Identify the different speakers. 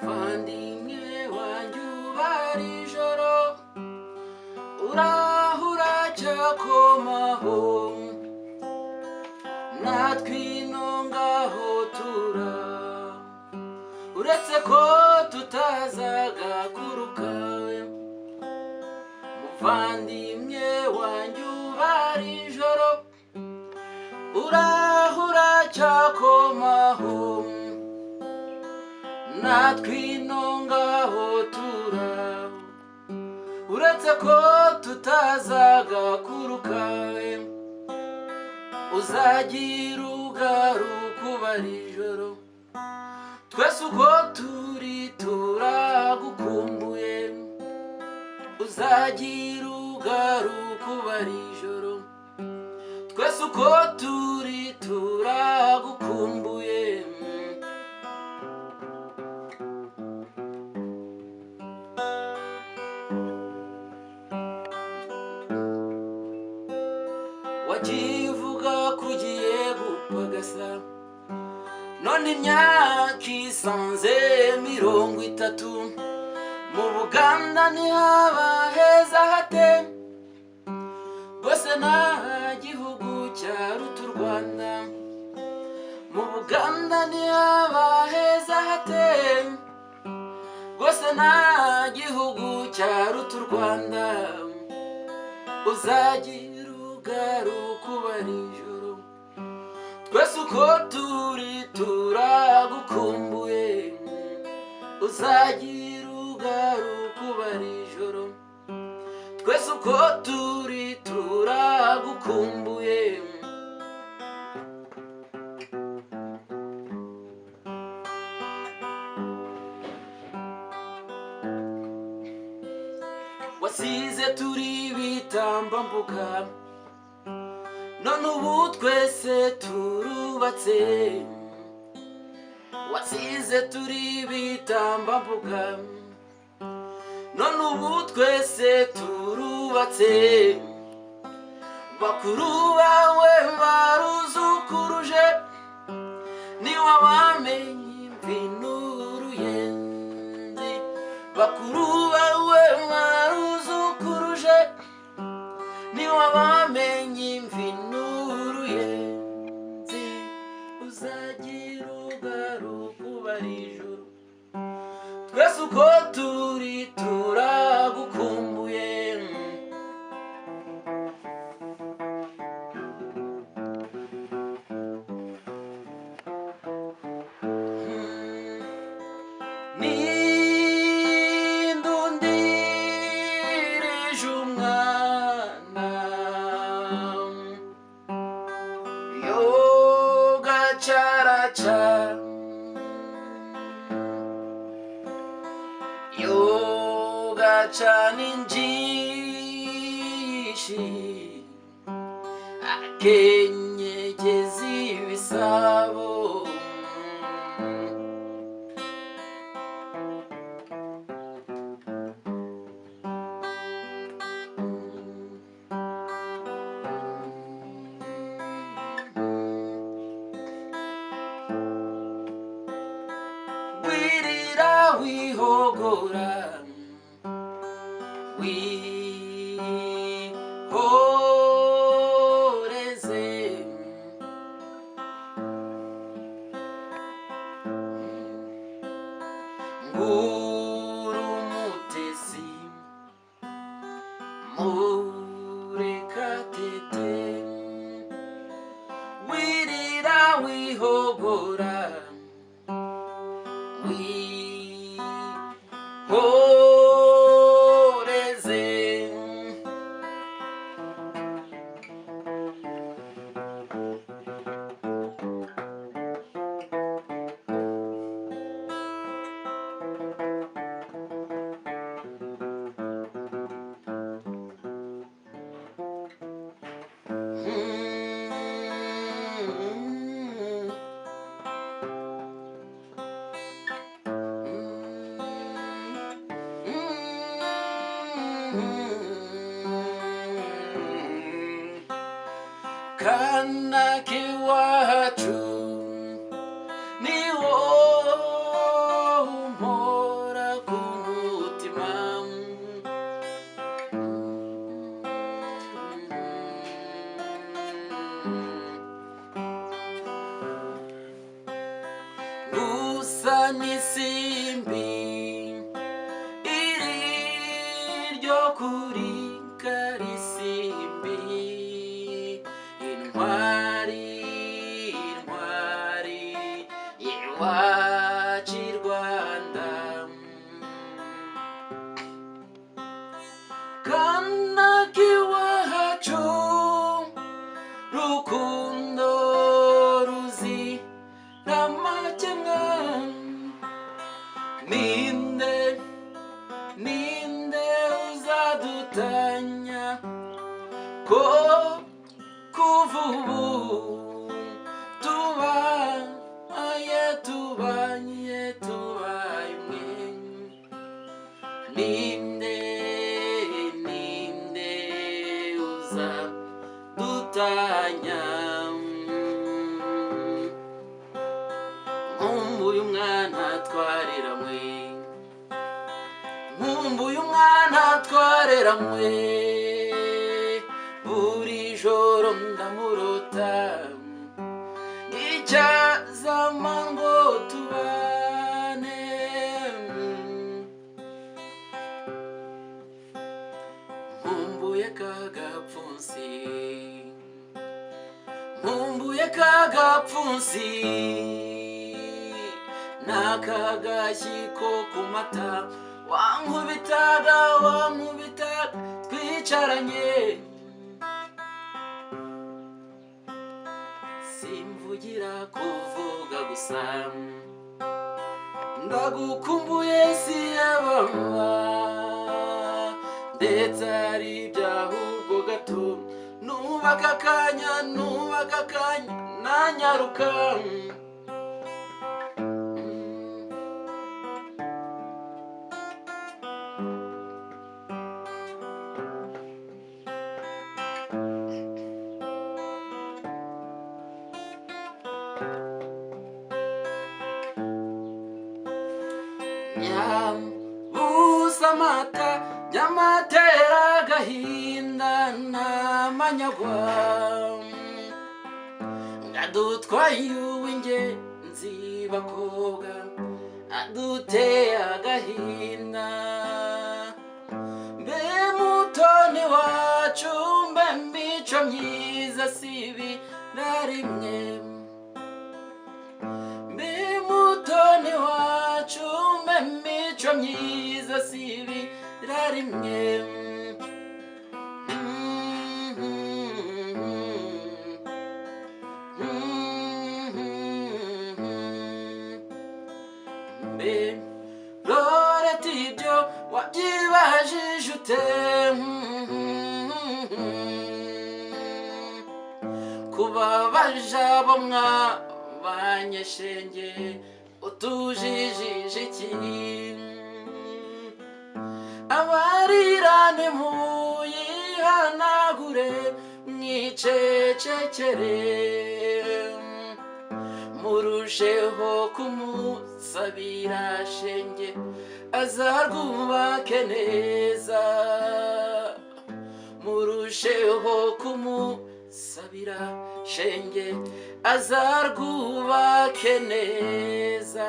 Speaker 1: muvandimwe wanjye ubara ijoro urahura cyakomaho natwe ino ngaho tura uretse ko tutazagakuruka muvandimwe wanjye ubara ijoro urahura cyakomaho natwe ino ngaho tura uretse ko tutazagakuruka uzagira ugaruka ubara ijoro twese uko turi turagukumbuye uzagira ugaruka ubara ijoro twese uko turi turagukumbuye wagiye uvuga ko ugiye gupagasa none imyaka isanze 30 mu Buganda ntihaba heza hate rwose nta gihugu cyaruta u Rwanda mu Buganda ntihaba heza hate rwose nta gihugu cyaruta u Rwanda uzagira ugaruka ubara ijoro twese uko turi turagukumbuye uzagira ugaruka ubara ijoro twese uko turi turagukumbuye wasize turi bitambambuga none ubu twese turubatse wasize turi bitambambuga none ubu twese turubatse bakuru bawe baruzukuruje niwe wamenye imvi n'uruyenzi bakuru bawe baruzukuruje niwe wamenye imvi n'uruyenzi uzagira ugaruka ubara ijoro twese uko turi turagukumbuye nindundirije umwana yoga characha yoga chaninjishi akenyegeza ibisabo wirira wihogora wihoreze nguru mutesi murekatete wirira wihogora wihoreze kana k'iwacu ni wowe umpora ku mutima gusa n'isimbi iriryo kuri karisimbi intwari iwacu i Rwanda kana k'iwacu rukundo ruzira amakemwa ninde uzadutanya ko kuva ubu tubanye umwe ninde uzadutanya nkumbuye umwana twareranywe buri joro ndamurota icyazama ngo tubane nkumbuye kagapfunsi n'akagashyi ko ku mata wankubitaga twicaranye simvugira kuvuga gusa ndagukumbuye siyabamba ndetse ari ibyahubwo gato nubaka akanya nanyaruka nyabusa amata y'amatera agahinda n'amanyagwa ngadutwaye uw'ingenzi bakobwa aduteye agahinda mbe mutoni wacu mbe mico myiza sibi na rimwe mbe mutoni wacu mbe mico myiza sibi na rimwe Loreti ibyo wabyibajije ute kubabaje abo mwabanye shenge utujijije iki abarirane muyihanagure mwicecekere murusheho kumusabira shenge azarwubake neza murusheho kumusabira shenge azarwubake neza